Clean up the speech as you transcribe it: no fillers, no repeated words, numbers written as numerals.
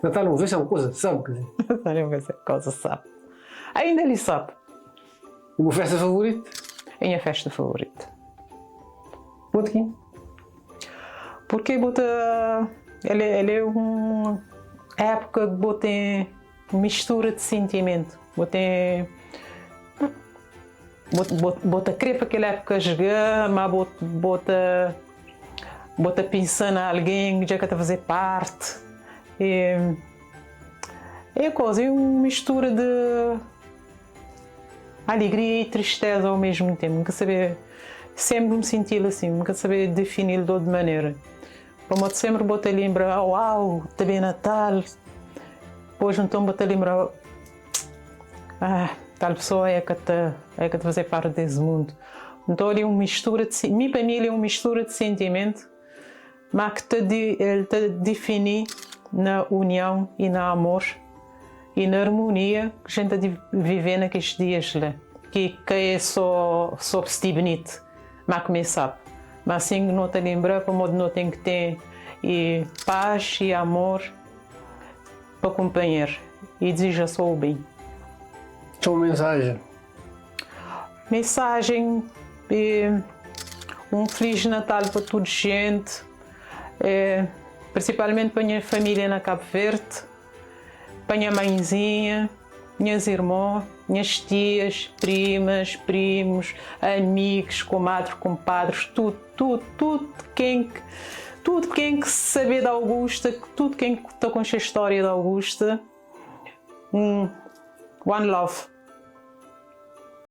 Natal uma vez é uma coisa, sabe? Quer dizer, Natal é uma coisa, sabe. Ainda lhe sabe. uma festa favorita? É a minha festa favorita. Porquê? Porque ele é uma época que bota mistura de sentimento. Bota crer para aquela época jogar, mas bota pensar em alguém que já quer fazer parte. É coisa, é uma mistura de alegria e tristeza ao mesmo tempo. Nunca saber, sempre me sentir assim, nunca saber definir de outra maneira. Como sempre bota lembrar, uau, também Natal. Depois então bota lembrar, tal pessoa é que está fazer parte desse mundo. Então é uma mistura de, minha família é uma mistura de sentimento, mas que ele te define na união e no amor e na harmonia que a gente vive naqueles dias lá. Que é só se bonito, mas como sabe. Mas assim não te lembrar, para modo não tem que ter e paz e amor para acompanhar e deseja só o bem. Só uma mensagem. Mensagem, um Feliz Natal para toda a gente, principalmente para a minha família na Cabo Verde, para a minha mãezinha, minhas irmãs, minhas tias, primas, primos, amigos, comadres, compadres, tudo quem que saber da Augusta, tudo quem está com esta história da Augusta. One love.